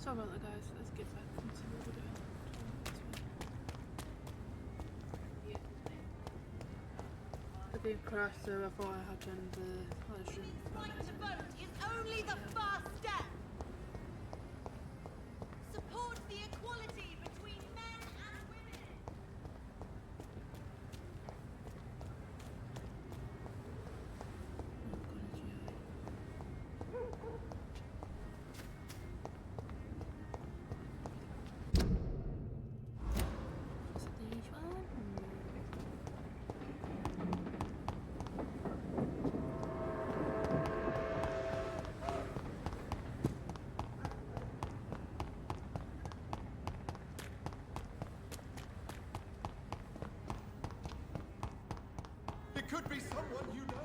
Sorry about that, guys. Let's get back into what we're doing. The game crashed, so I thought I had to end the live stream. Right to vote is only the first step. Support the equality between men and women. It could be someone you know.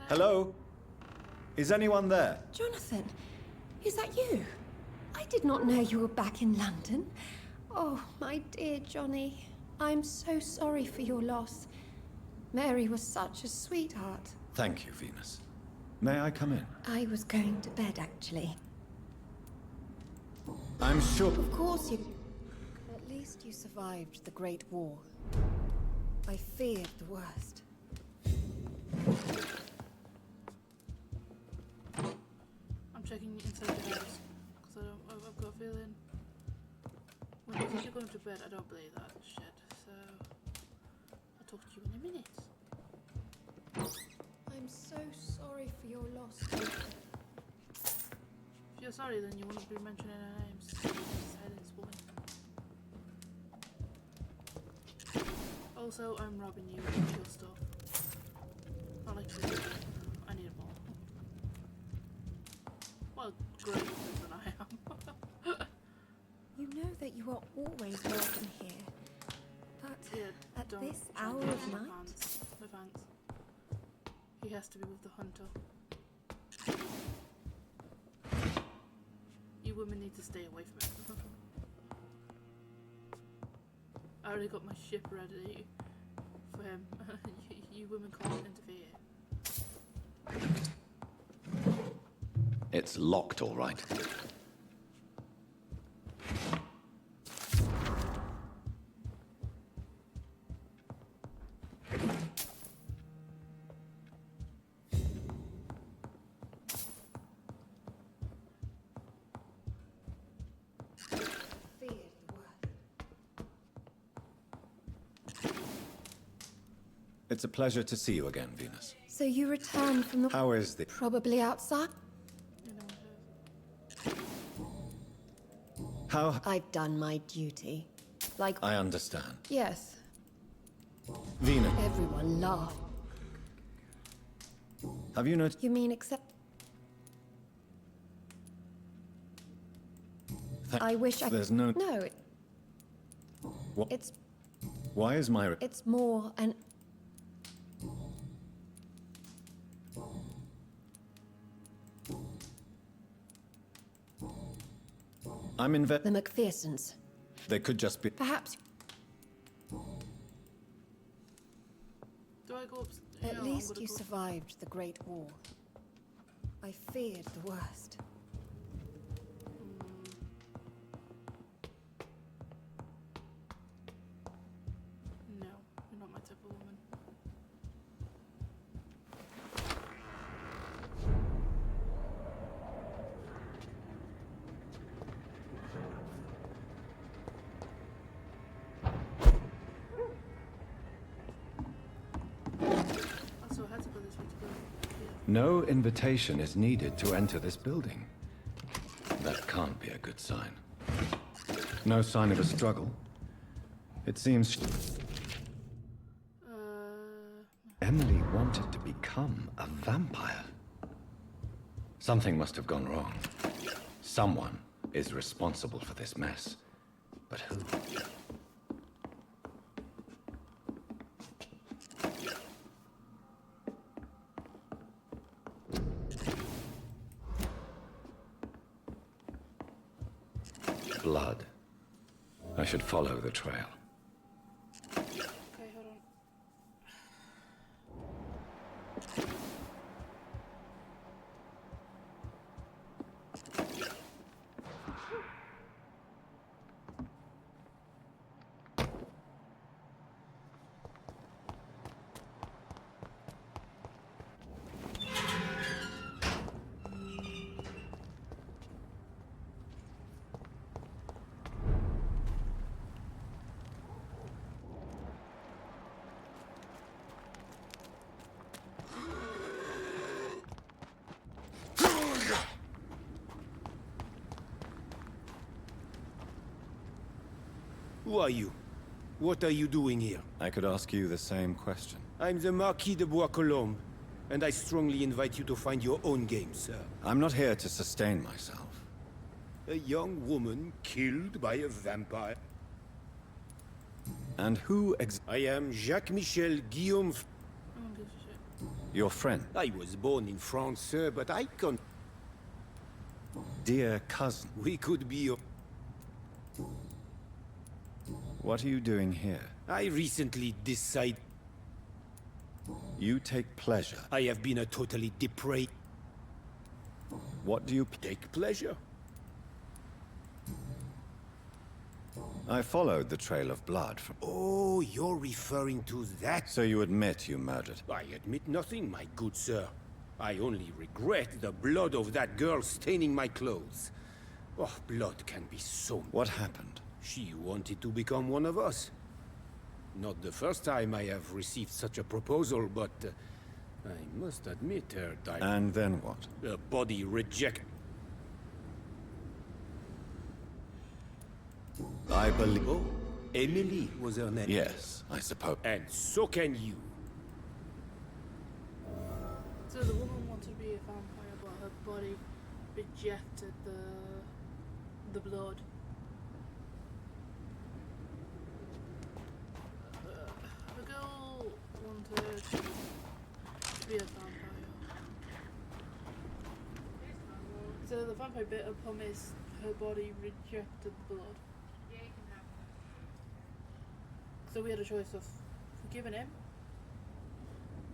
Hello? Is anyone there? Jonathan, is that you? I did not know you were back in London. Oh, my dear Johnny. I'm so sorry for your loss. Mary was such a sweetheart. Thank you, Venus. May I come in? I was going to bed, actually. I'm sure... Of course you... At least you survived the Great War. I feared the worst. I'm checking inside the house because I've got a feeling when you're actually going to bed, I don't believe that shit. So I'll talk to you in a minute. I'm so sorry for your loss. If you're sorry, then you won't be mentioning our names. Silence, woman. Also, I'm robbing you of your stuff. Not like you. I need more. Well, greater than I am. You know that you are always welcome here. But Yeah, at don't this try hour to of use my night? pants. My pants. He has to be with the hunter. You women need to stay away from him. I already got my ship ready for him. You women can't interfere. It's locked, all right. Feared the worst. It's a pleasure to see you again, Venus. So you returned from the... How is the... Probably outside? How... I've done my duty. Like... I understand. Yes. Venus, Everyone laughed. have you noticed... You mean except... I wish I... There's no... No, What? it's Why is my... it's more an... I'm The McPhersons. They could just be... Perhaps... Do I go up? At Yeah, I'm least gonna you go- survived the Great War. I feared the worst. No, you're not my type of woman. Also, I had to go this way to go. Yeah. No invitation is needed to enter this building. That can't be a good sign. No sign of a struggle. It seems Emily wanted to become a vampire. Something must have gone wrong. Someone is responsible for this mess. But who? blood. I should follow the trail. Okay, hold on. Who are you? What are you doing here? I could ask you the same question. I'm the Marquis de Bois-Colombes, and I strongly invite you to find your own game, sir. I'm not here to sustain myself. A young woman killed by a vampire. And who I am Jacques-Michel Guillaume. No one gives a shit. your friend? I was born in France, sir, but I can't... Dear cousin, We could be... what are you doing here? I recently decided You take pleasure. I have been a totally depraved... What do you... Take pleasure? I followed the trail of blood from... Oh, you're referring to that? So you admit you murdered? I admit nothing, my good sir. I only regret the blood of that girl staining my clothes. Oh, blood can be so... What happened? She wanted to become one of us. Not the first time I have received such a proposal, but I must admit her And then what? her body reject... I believe... Oh, Emily was her name. Yes, I suppose. And so can you. So the woman wanted to be a vampire, but her body rejected the blood. The girl wanted to be a vampire. So the vampire bit upon is her body rejected the blood. So we had a choice of forgiving him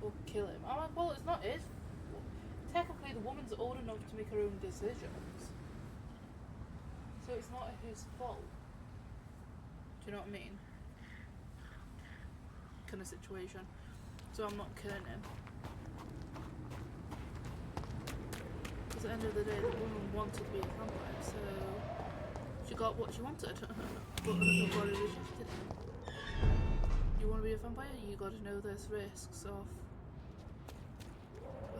or kill him. I'm like, well, it's not his. Technically, the woman's old enough to make her own decisions, so it's not his fault. Do you know what I mean? Kind of situation. So I'm not killing him. Because at the end of the day, the woman wanted to be a vampire, so she got what she wanted. But her body rejected it. You want to be a vampire? You got to know there's risks of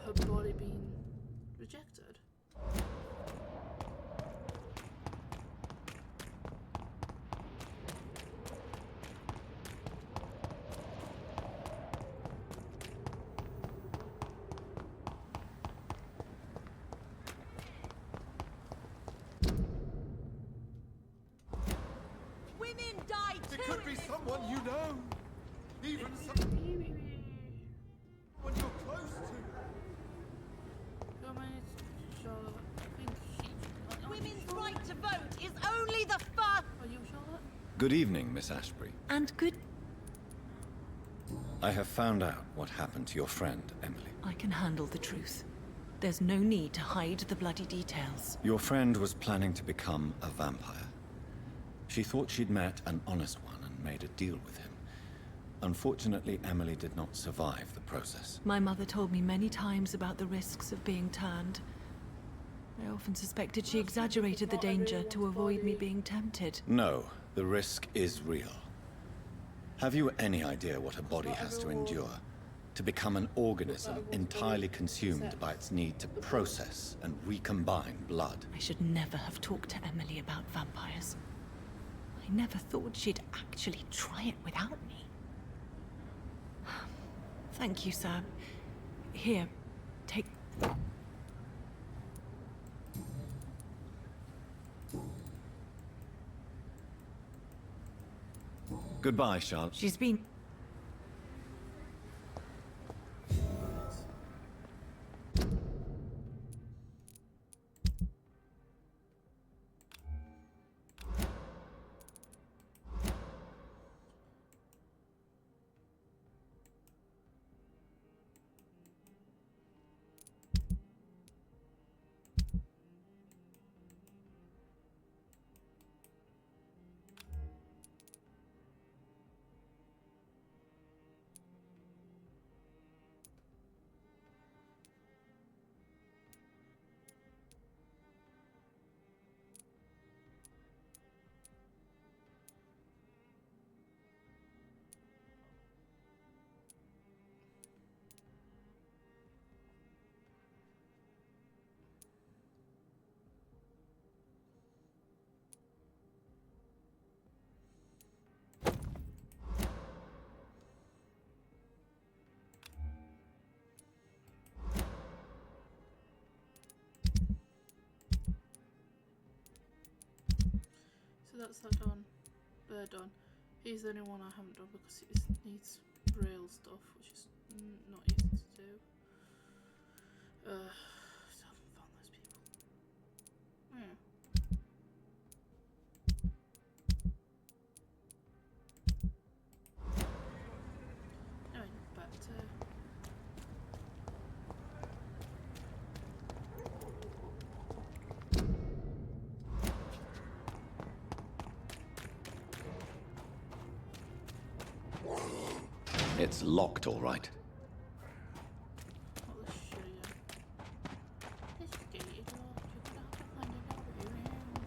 her body being rejected. Women die too. It could be in this someone war. you know. Even someone you're close to. How many Charlotte? I think she. Women's right to vote is only the first. Are you Charlotte? Good evening, Miss Ashbury. And good... I have found out what happened to your friend, Emily. I can handle the truth. There's no need to hide the bloody details. Your friend was planning to become a vampire. She thought she'd met an honest one and made a deal with him. Unfortunately, Emily did not survive the process. My mother told me many times about the risks of being turned. I often suspected she exaggerated the danger to avoid me being tempted. No, the risk is real. Have you any idea what a body has to endure? To become an organism entirely consumed by its need to process and recombine blood? I should never have talked to Emily about vampires. I never thought she'd actually try it without me. Thank you, sir. Here, take... Goodbye, Charlotte. She's been... So that's that done. Bear done. He's the only one I haven't done because it needs braille stuff, which is not easy to do. Still haven't found those people. Yeah. Anyway, back to... It's locked, all right. What the shit again? This gate is locked. You're gonna have to find another way around.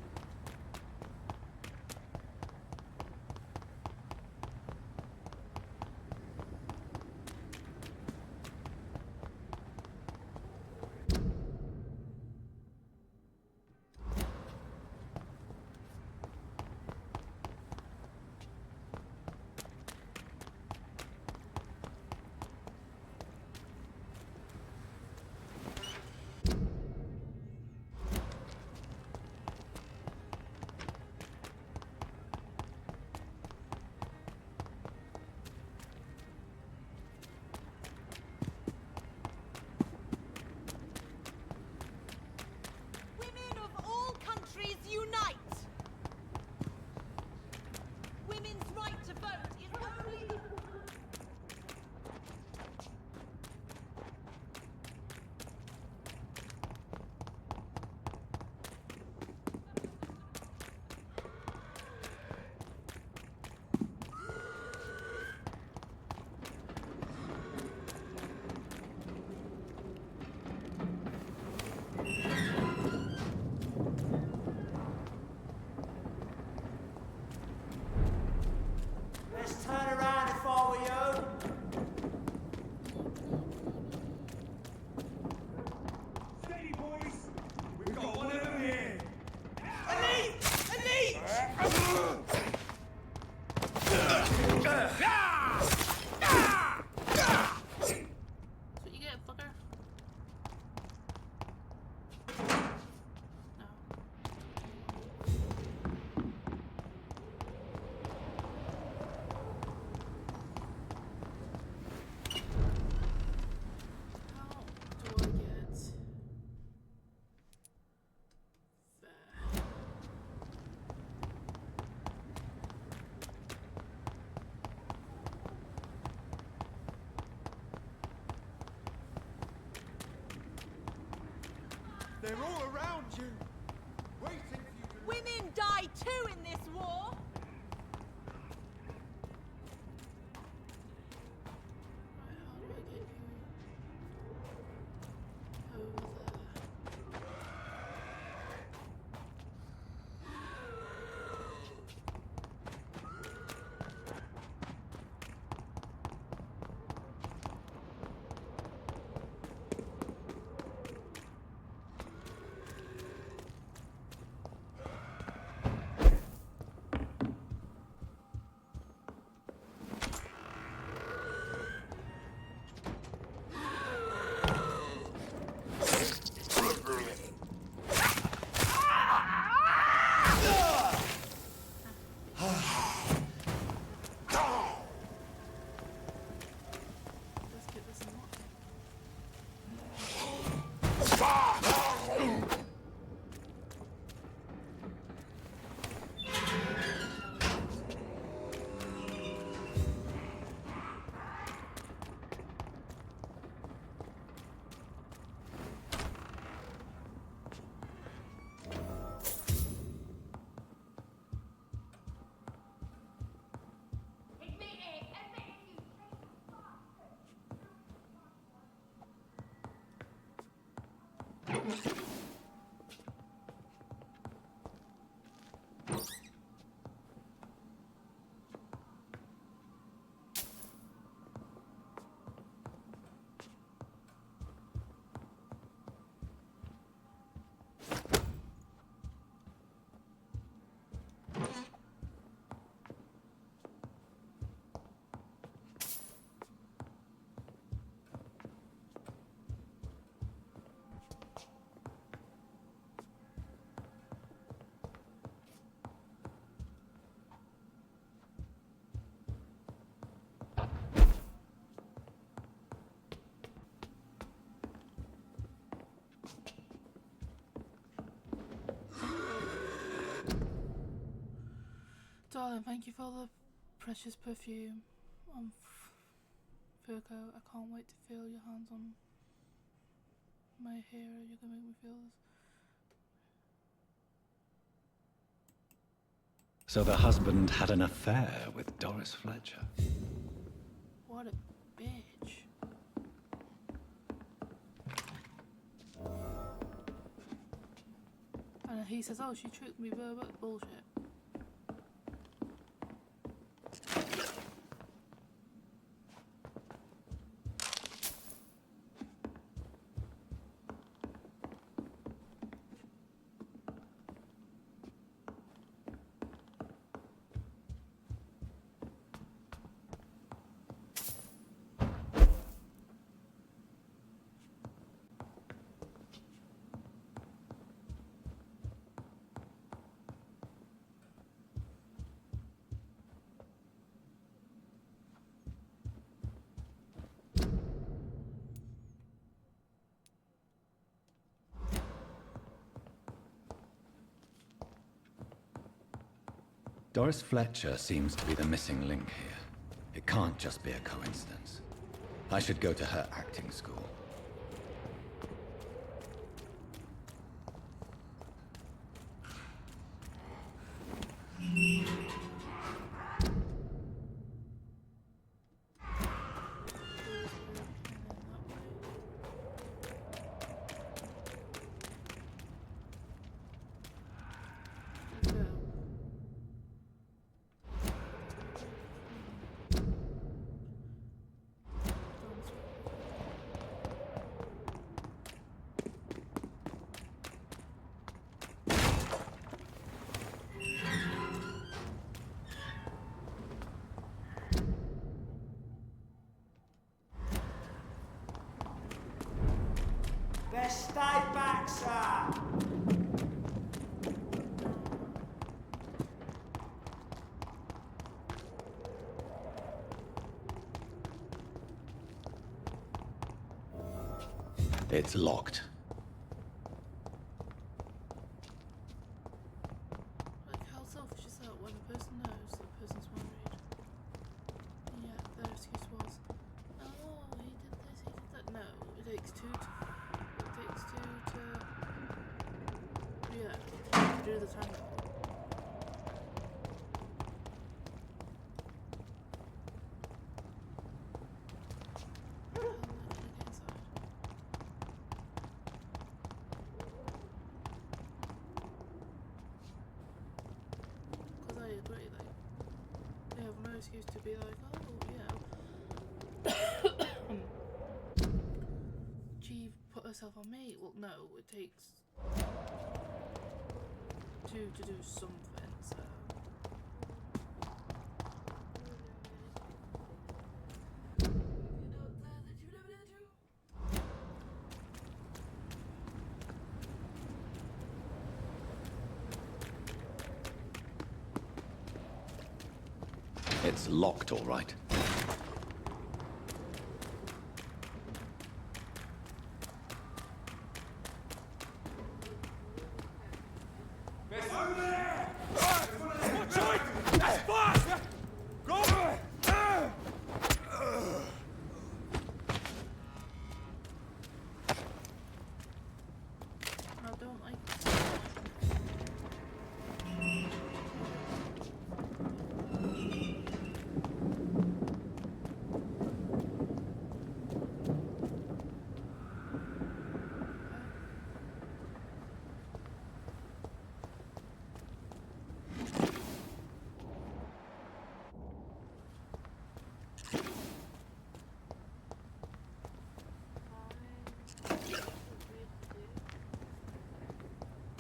Women of all countries unite! Women's right to vote is only the... Let's turn around if I were you. Steady, boys! We've got one of them here! That's what you get, fucker. No. How do I get there? They're all around you! Waiting for you to... Women die too in this war! Right, how do I get you over there? Let's get this unlocked. Darling, thank you for the precious perfume. Virgo, I can't wait to feel your hands on my hair. You're gonna make me feel this. So the husband had an affair with Doris Fletcher. What a bitch. And he says, oh, she tricked me, but bullshit. Doris Fletcher seems to be the missing link here. It can't just be a coincidence. I should go to her acting school. Best stay back, sir. It's locked. Like, how selfish is that when a person knows the person's married? Yeah, their excuse was, oh, he did this, he did that. No, it takes two to do the tango. How am I gonna get inside? Because I agree, like, they have no excuse to be like, oh, yeah. She put herself on me. Well, no, it takes two to do something, so. It's locked, all right. I don't like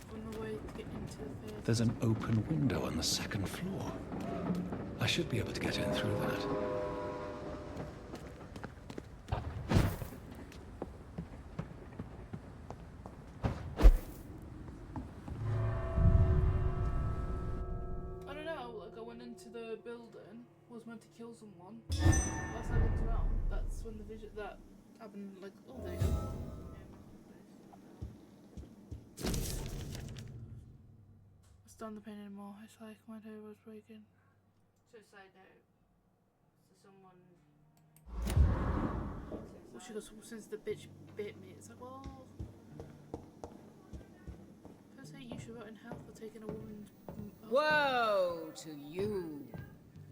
from the way to get into the theatre. There's an open window on the second floor. I should be able to get in through that. I don't know, like I went into the building, was meant to kill someone. As I looked around, that's when the vision that happened, like, oh, there you go. I stand the pain anymore. It's like my day was breaking. So side note. So someone. Well, she goes, since the bitch bit me, it's like, well. First say you should rot in hell for taking a woman's. Woe to you,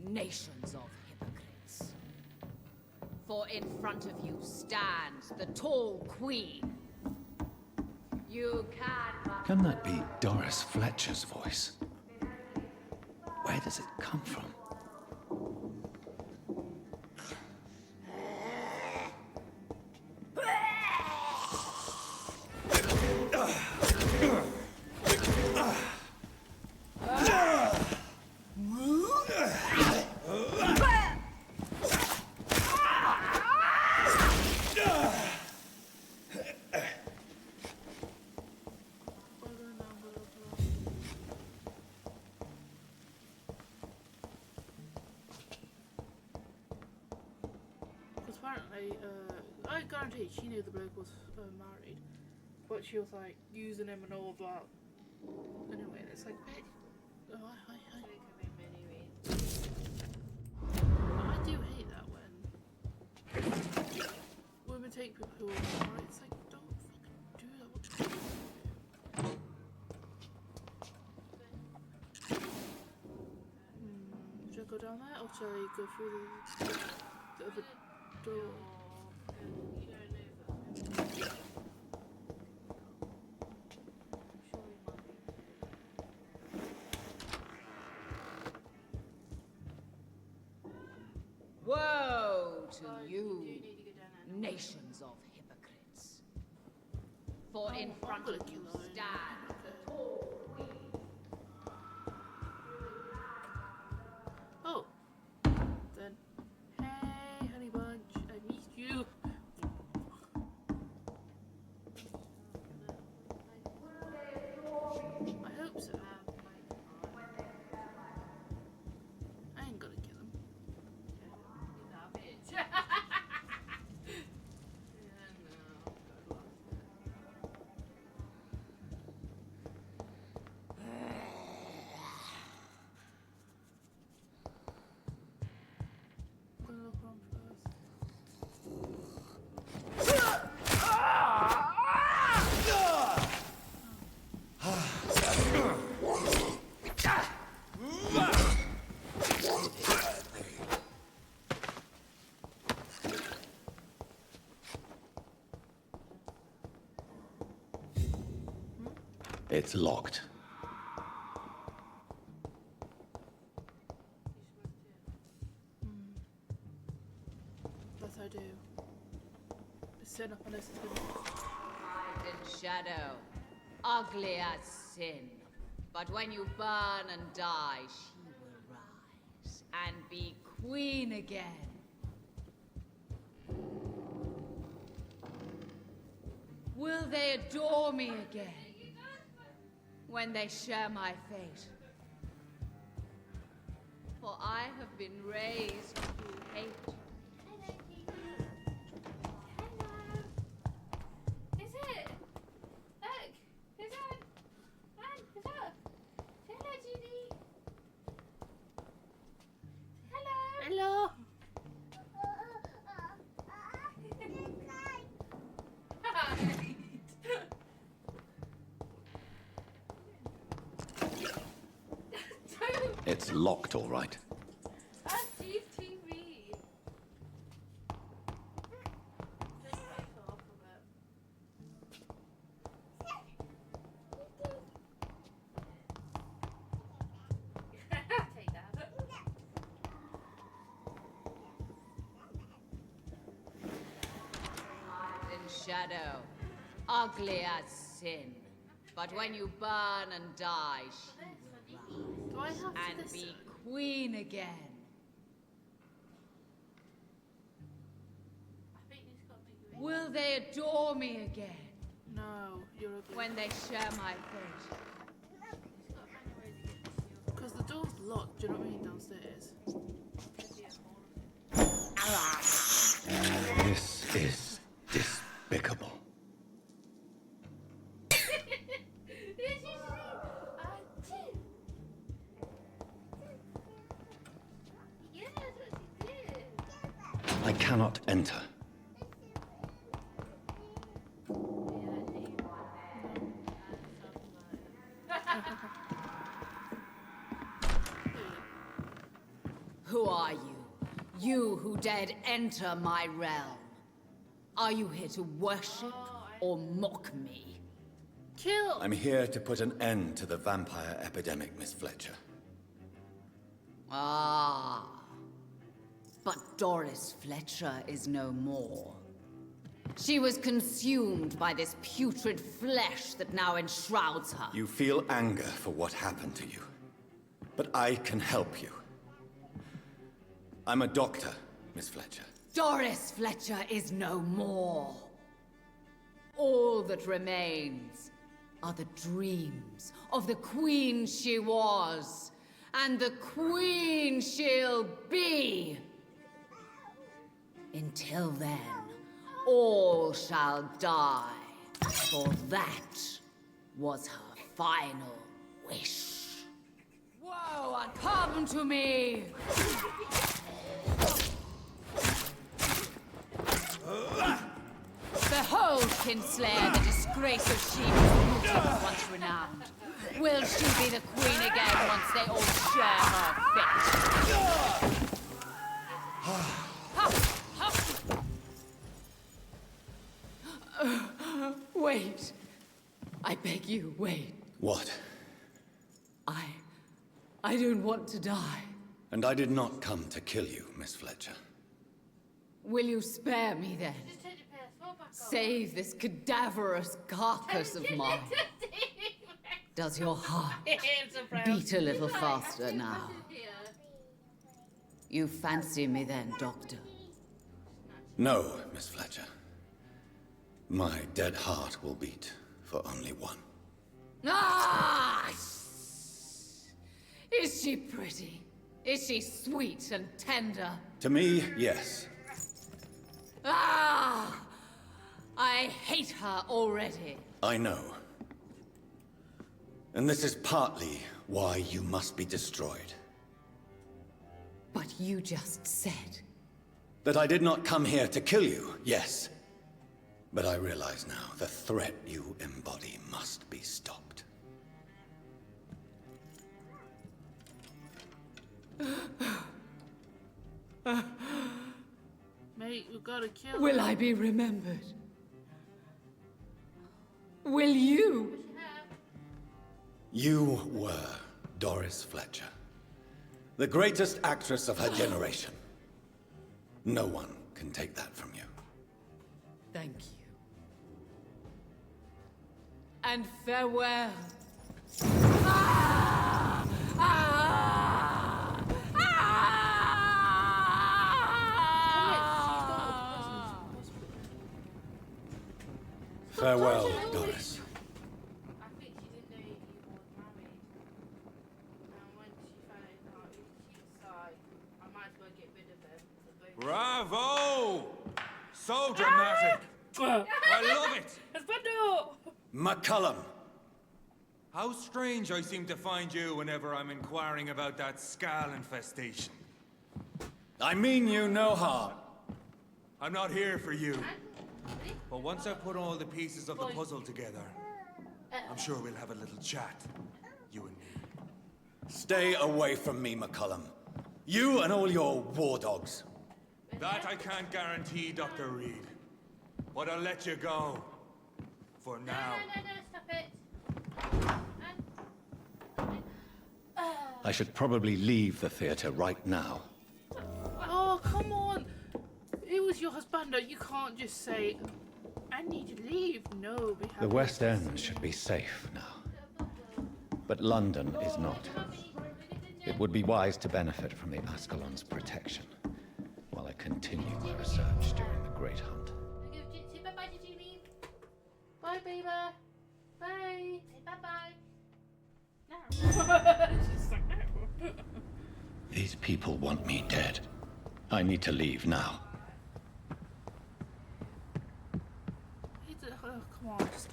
nations of hypocrites. For in front of you stands the tall queen. You Can that be Doris Fletcher's voice? Where does it come from? Apparently, I guarantee she knew the bloke was married, but she was like using him and all of that. Anyway, and it's like, bitch. Oh, hi. I do hate that when women take people who are married. It's like, don't fucking do that. What do you do? Should I go down there or shall I go through the other door? woe to you, nations of hypocrites. For in front of you stands the tall queen. Oh, then, hey, honey bunch, I missed you. I hope so. I ain't gonna kill him. I'm gonna look around first. It's locked. Yes, I do. It's set up unless it's been. Hide in shadow, ugly as sin. But when you burn and die, she will rise and be queen again. Will they adore me again when they share my fate? For I have been raised to hate. Is it? Look! Is that? Man, is that? Hello, Judy! Hello! Hello! It's locked, all right. That's Steve's TV. Just take off of it. Take that. Hide in shadow, ugly as sin. But when you burn and die, she will Do I have to rise and listen? be queen again. I think he's got me. Will they adore me again No, you're ugly. when they share my fate? Because the door's locked, do you know what I mean, downstairs? This is despicable. I cannot enter. Who are you? You who dared enter my realm. Are you here to worship or mock me? Kill! I'm here to put an end to the vampire epidemic, Miss Fletcher. Ah. But Doris Fletcher is no more. She was consumed by this putrid flesh that now enshrouds her. You feel anger for what happened to you. But I can help you. I'm a doctor, Miss Fletcher. Doris Fletcher is no more. All that remains are the dreams of the queen she was, and the queen she'll be. Until then, all shall die, for that was her final wish. Woe and come to me! Behold, Kinslayer, the disgrace of she whose beauty was once renowned. Will she be the queen again once they all share her fate? Wait. I beg you, wait. What? I don't want to die. And I did not come to kill you, Miss Fletcher. Will you spare me then? Just take your PS4 back on. Save this cadaverous carcass of mine. Does your heart beat a little faster now? You fancy me then, Doctor? No, Miss Fletcher. My dead heart will beat for only one. Ah! Is she pretty? Is she sweet and tender? To me, yes. Ah! I hate her already. I know. And this is partly why you must be destroyed. But you just said... That I did not come here to kill you, yes. But I realize now, the threat you embody must be stopped. Mate, we gotta kill Will her. I be remembered? Will you? You were Doris Fletcher. The greatest actress of her generation. No one can take that from you. Thank you. And farewell. Ah! Ah! Ah! Farewell, Doris. I think she didn't know he was married. And when she found out she decided, I might as well get rid of them. Bravo! So dramatic. I love it. Espanto! McCullum! How strange I seem to find you whenever I'm inquiring about that skal infestation. I mean you no harm. I'm not here for you. But once I put all the pieces of the puzzle together, I'm sure we'll have a little chat. You and me. Stay away from me, McCullum. You and all your war dogs. That I can't guarantee, Dr. Reid. But I'll let you go. For now. No, stop it. I should probably leave the theater right now. Oh, come on. It was your husband. You can't just say, I need to leave. No, we have The West End should be safe now. But London is not. It would be wise to benefit from the Ascalon's protection while I continue my research during the Great Hunt. Bye-bye, did you leave? Bye, baby. Bye. Bye-bye. No. She's like, no. These people want me dead. I need to leave now. Come on, just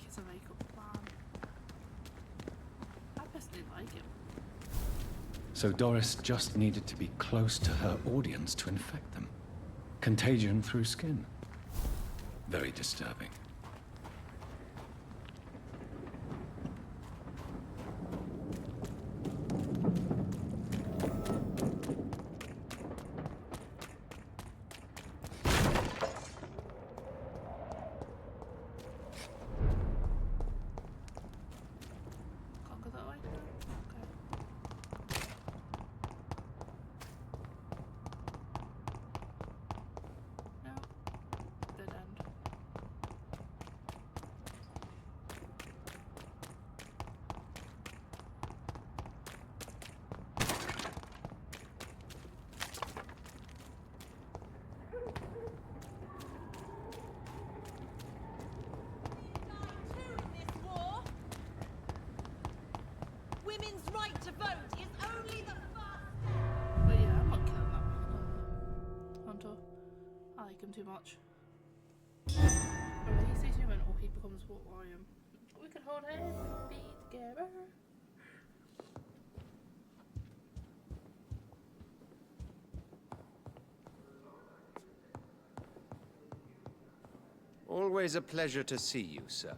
kiss a makeup plan. I personally like him. So Doris just needed to be close to her audience to infect them. Contagion through skin. Very disturbing. Can't go that way? Okay. No. Dead end. Too in this war. Women's right to vote is only the first step. But yeah, I'm not killing that hunter. I like him too much. Alright, he stays human or he becomes what I am. We can hold hands and be together. Always a pleasure to see you, sir.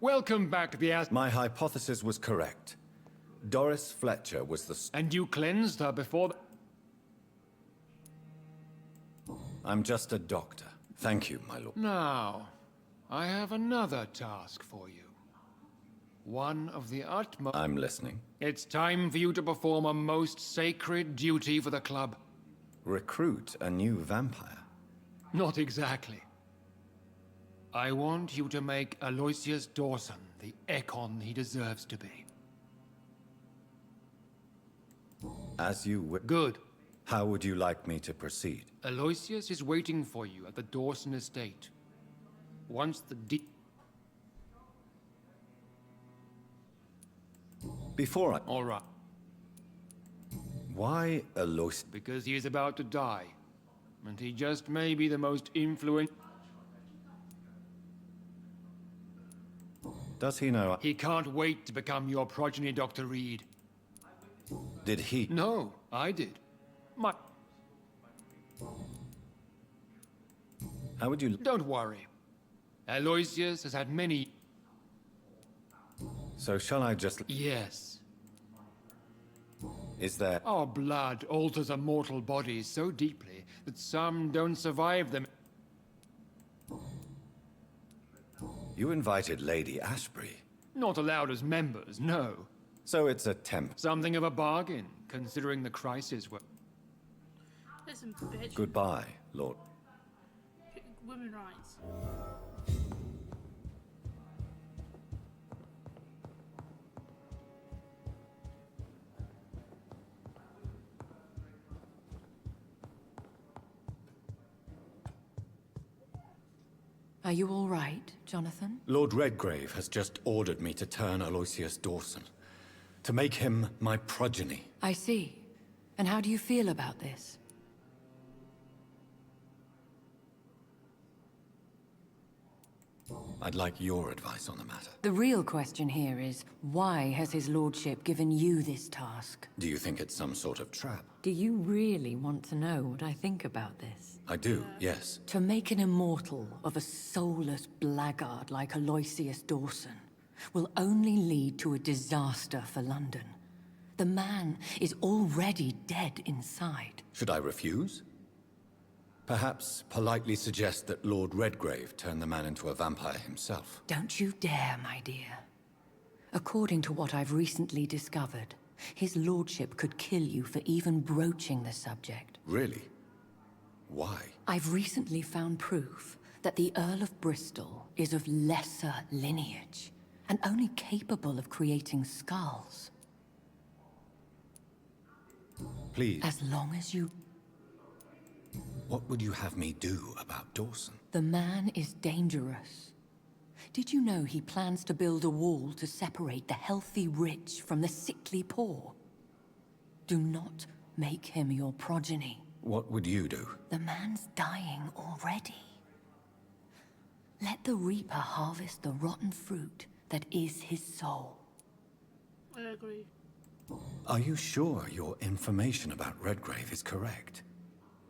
Welcome back, the My hypothesis was correct. Doris Fletcher was the... And you cleansed her before I'm just a doctor. Thank you, my lord. Now, I have another task for you. One of the utmost... I'm listening. It's time for you to perform a most sacred duty for the club. Recruit a new vampire. Not exactly. I want you to make Aloysius Dawson the Ekon he deserves to be. As you wish. Good. How would you like me to proceed? Aloysius is waiting for you at the Dawson estate. Once the Before I... All right. Why Aloysius? Because he is about to die. And he just may be the most influential... Does he know... He can't wait to become your progeny, Dr. Reid. Did he... No, I did. My... How would you... Don't worry. Aloysius has had many... So shall I just... Yes. Is there... Our blood alters a mortal body so deeply that some don't survive them. You invited Lady Ashbury. Not allowed as members, no. So it's a temp. Something of a bargain, considering the crisis we're... Listen, bitch. Goodbye, Lord. Women rights. Are you all right, Jonathan? Lord Redgrave has just ordered me to turn Aloysius Dawson. To make him my progeny. I see. And how do you feel about this? I'd like your advice on the matter. The real question here is, why has his lordship given you this task? Do you think it's some sort of trap? Do you really want to know what I think about this? I do, yes. To make an immortal of a soulless blackguard like Aloysius Dawson will only lead to a disaster for London. The man is already dead inside. Should I refuse? Perhaps politely suggest that Lord Redgrave turn the man into a vampire himself. Don't you dare, my dear. According to what I've recently discovered, his lordship could kill you for even broaching the subject. Really? Why? I've recently found proof that the Earl of Bristol is of lesser lineage and only capable of creating skals. Please. As long as you... What would you have me do about Dawson? The man is dangerous. Did you know he plans to build a wall to separate the healthy rich from the sickly poor? Do not make him your progeny. What would you do? The man's dying already. Let the Reaper harvest the rotten fruit that is his soul. I agree. Are you sure your information about Redgrave is correct?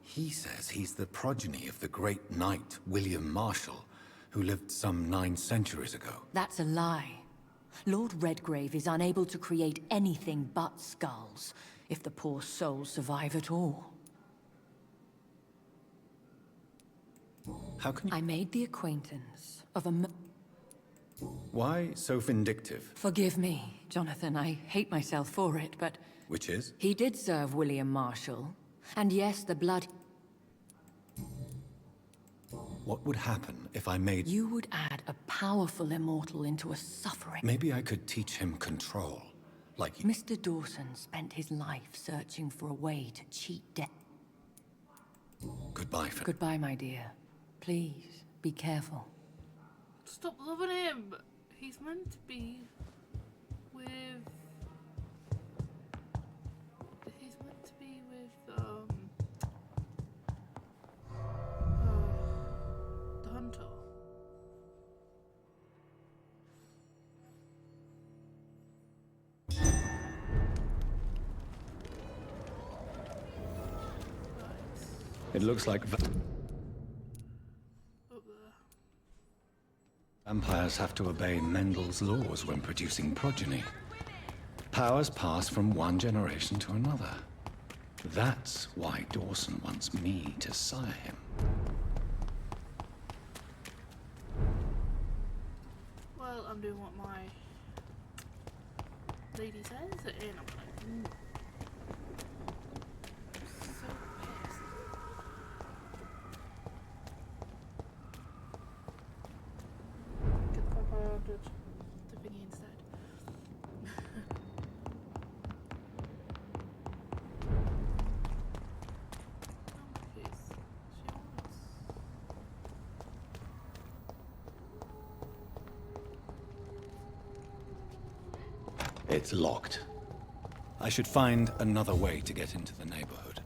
He says he's the progeny of the great knight William Marshall, who lived some 9 centuries ago. That's a lie. Lord Redgrave is unable to create anything but skals, if the poor souls survive at all. How can you... I made the acquaintance of a Why so vindictive? Forgive me, Jonathan. I hate myself for it, but... Which is? He did serve William Marshall. And yes, the blood... What would happen if I made... You would add a powerful immortal into a suffering... Maybe I could teach him control, like... Mr. Dawson spent his life searching for a way to cheat death. Goodbye for... Goodbye, my dear. Please, be careful. Stop loving him. He's meant to be with... He's meant to be with, the hunter. It looks like... Up there. Vampires have to obey Mendel's laws when producing progeny. Powers pass from one generation to another. That's why Dawson wants me to sire him. Well, I'm doing what my lady says, and I'm like, so pissed. Get the fuck out of the thingy instead. Please, she wants. It's locked. I should find another way to get into the neighborhood.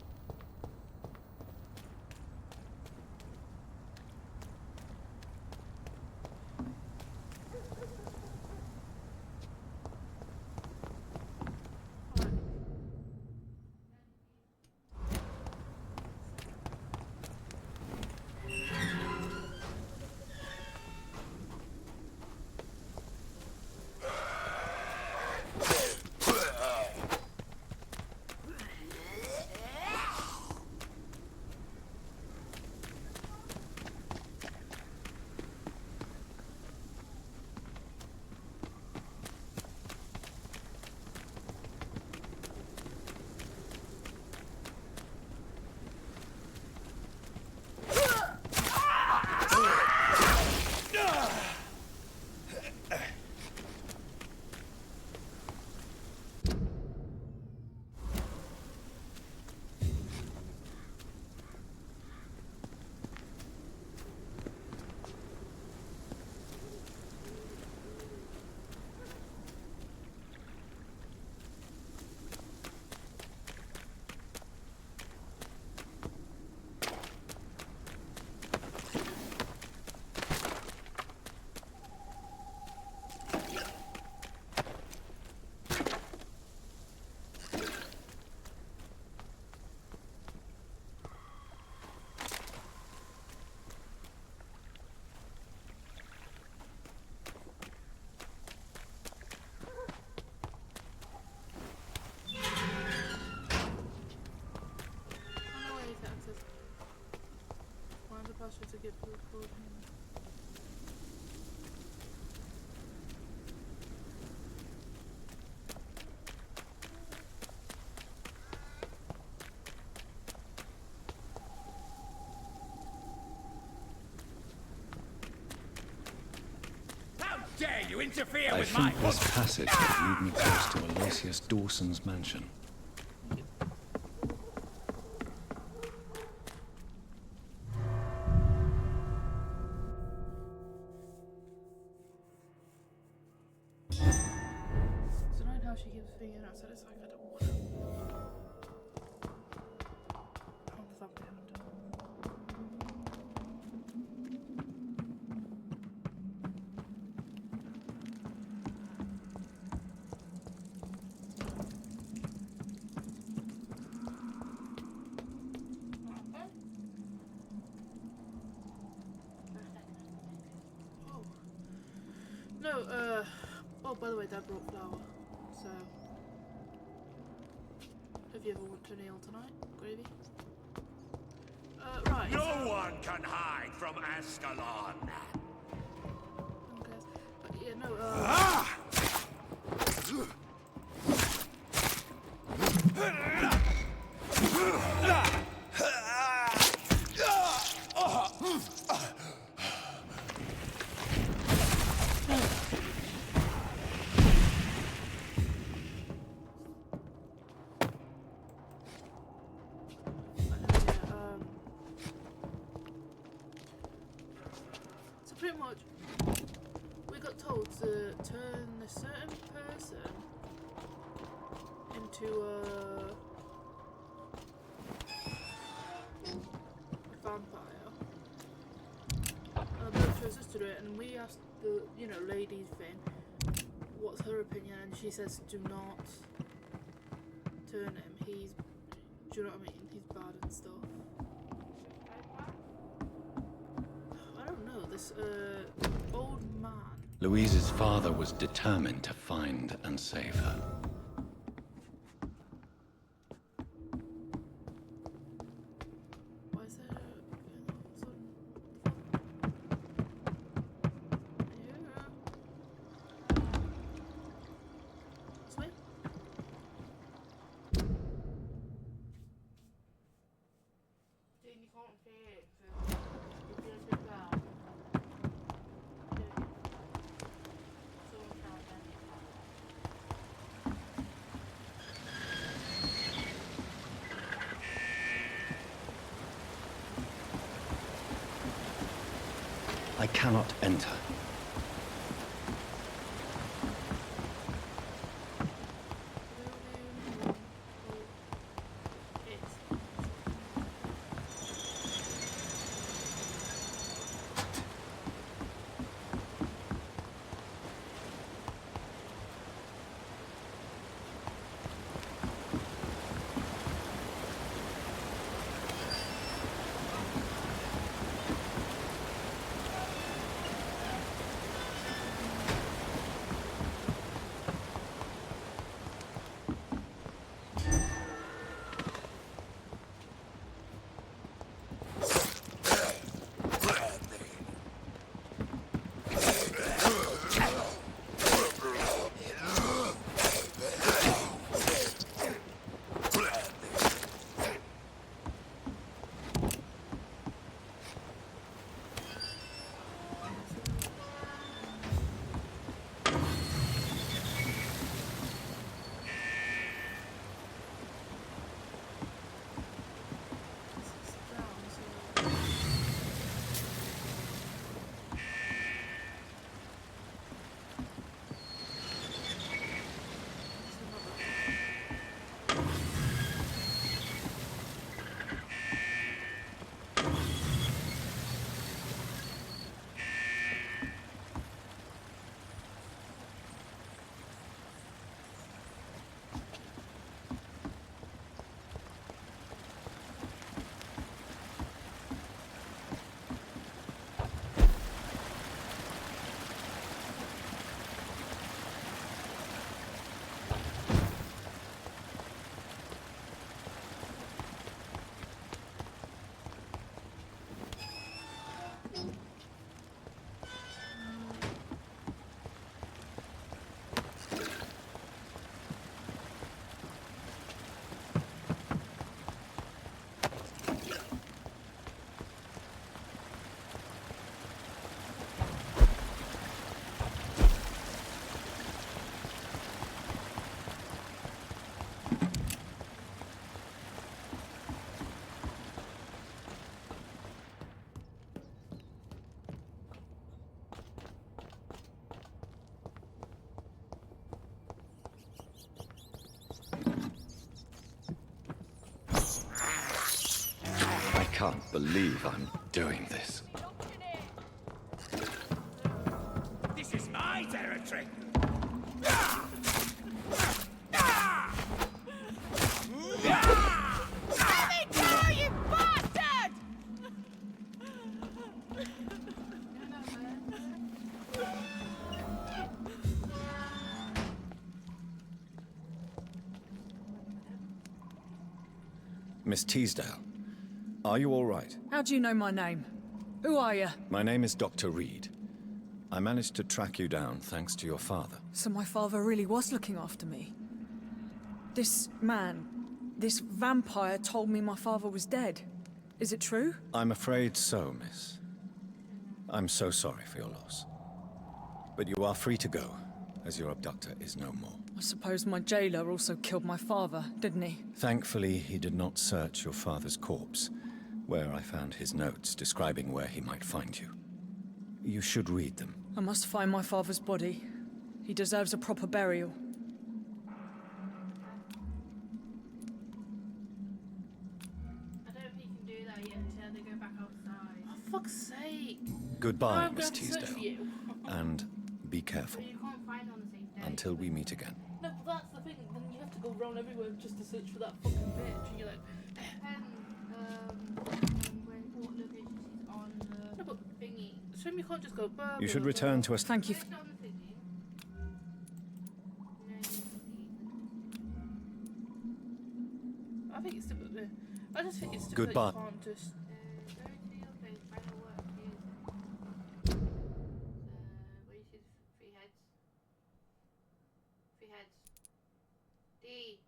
To get to record him. How dare you interfere I with my... think this passage will lead me close to Aloysius Dawson's mansion. now she keeps thinking outside. It's like I don't want to. I'm the vampire hunter. No, oh, by the way, Dad brought flour, so if you ever want to kneel tonight, gravy. Right. No one can hide from Ascalon. Okay. But yeah, no, so pretty much we got told to turn a certain person into a vampire. Both chose us to do it, and we asked the, you know, lady thing, what's her opinion, and she says do not turn him. He's, do you know what I mean? He's bad and stuff. I don't know, this old man. Louise's father was determined to find and save her. Why is there yeah. This way? Then you can't fit, so you can sit down. I cannot enter. can't believe I'm doing this. This is my territory. Let me go, you bastard! Miss Teasdale, are you all right? How do you know my name? Who are you? My name is Dr. Reid. I managed to track you down thanks to your father. So my father really was looking after me. This man, this vampire told me my father was dead. Is it true? I'm afraid so, miss. I'm so sorry for your loss. But you are free to go, as your abductor is no more. I suppose my jailer also killed my father, didn't he? Thankfully, he did not search your father's corpse, where I found his notes describing where he might find you. You should read them. I must find my father's body. He deserves a proper burial. I don't think you can do that yet until they go back outside. For fuck's sake! Goodbye, I'm Miss going to search for Teasdale. you. And be careful But you can't find on the same day. until we meet again. No, but that's the thing. Then you have to go around everywhere just to search for that fucking bitch, and you're like, what location she's on the no, but thingy. So you can't just go. You should return to us. Thank you. I think it's stupid. I just think it's stupid Goodbye. that you can't just. Go to your place, find a work. Where you see three heads. Three heads. D.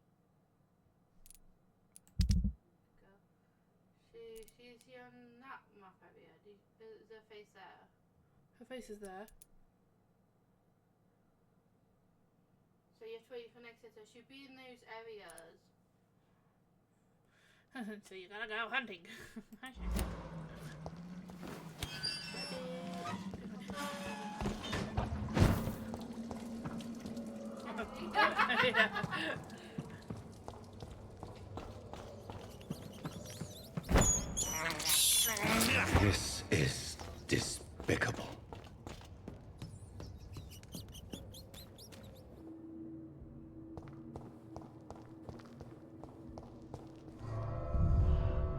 Go. She's here on that map area. Is her face there? Her face is there. So you have to wait for next hit. So she'll be in those areas. So you gotta go hunting. This is despicable.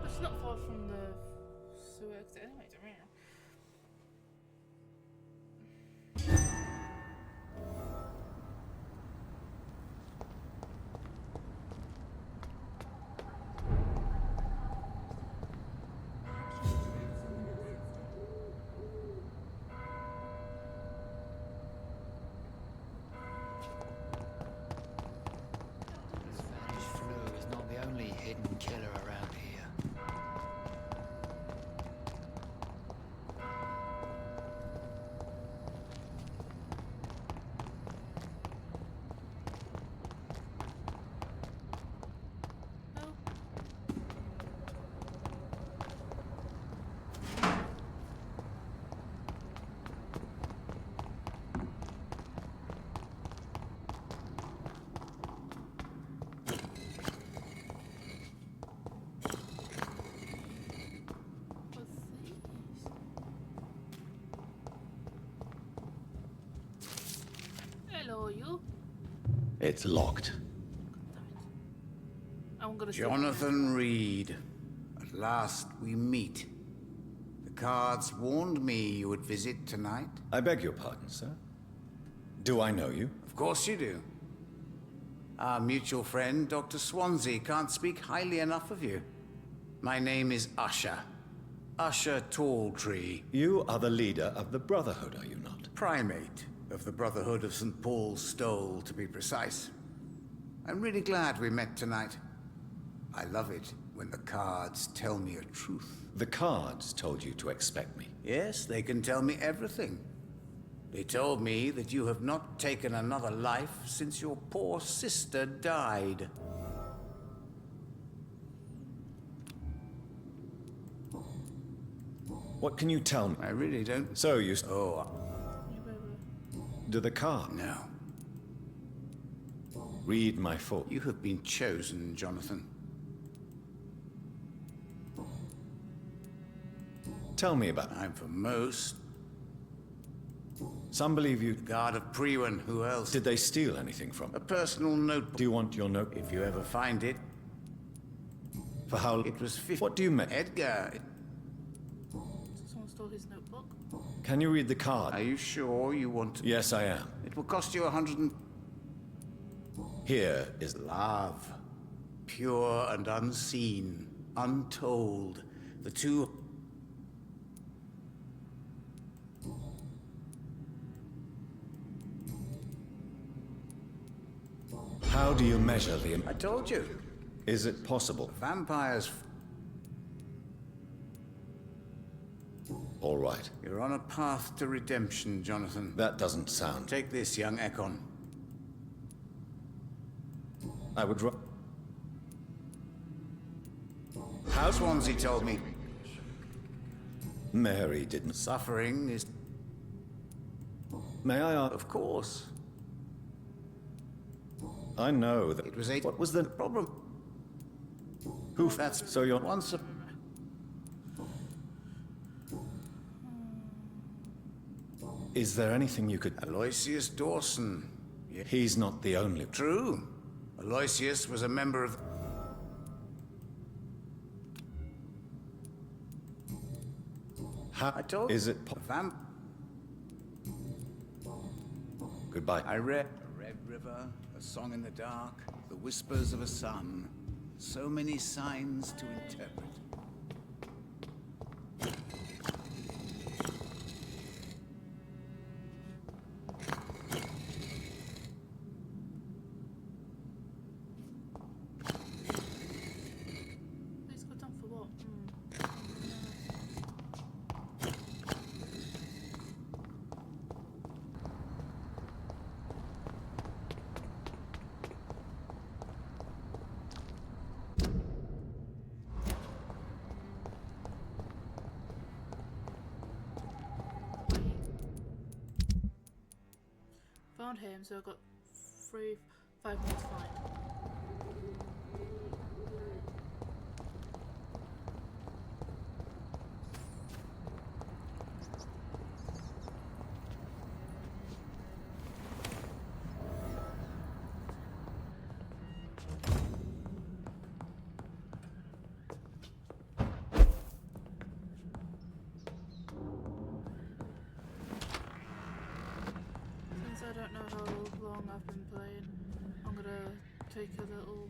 It's not far from the sewer exit anyway, don't we? Spanish flu is not the only hidden killer around here. Hello, you. It's locked. I'm gonna Jonathan Reid. At last we meet. The cards warned me you would visit tonight. I beg your pardon, sir. Do I know you? Of course you do. Our mutual friend, Dr. Swansea, can't speak highly enough of you. My name is Usher. Usher Talltree. You are the leader of the Brotherhood, are you not? Primate of the Brotherhood of St. Paul's Stole, to be precise. I'm really glad we met tonight. I love it when the cards tell me a truth. The cards told you to expect me. Yes, they can tell me everything. They told me that you have not taken another life since your poor sister died. What can you tell me? I really don't... So you... Oh... Do the cards? No. Read my fortune. You have been chosen, Jonathan. Tell me about it. I'm for most. Some believe you... The Guard of Priwen, who else? Did they steal anything from A personal notebook. Do you want your note? If you ever find it. For how... It was 50... What do you mean? Edgar. Someone stole his notebook. Can you read the card? Are you sure you want to... Yes, I am. It will cost you 100 and... Here is... Love. Pure and unseen. Untold. The two... How do you measure the... I told you. Is it possible? Vampires... All right. You're on a path to redemption, Jonathan. That doesn't sound... Take this, young Ekon. I would... How Swansea told me. Mary didn't... Suffering is... May I ask... Of course. I know that... It was eight... What was the... problem? Who... That's... So you're... Once a... Is there anything you could... Aloysius Dawson. Yeah. He's not the only... True. Aloysius was a member of... How... I told... Is it... Goodbye. I read... A Red River, A Song in the Dark, The Whispers of a Sun. So many signs to interpret. These got done for what? Found him, so I got 5 minutes fine. Since I don't know how long I've been playing, I'm gonna take a little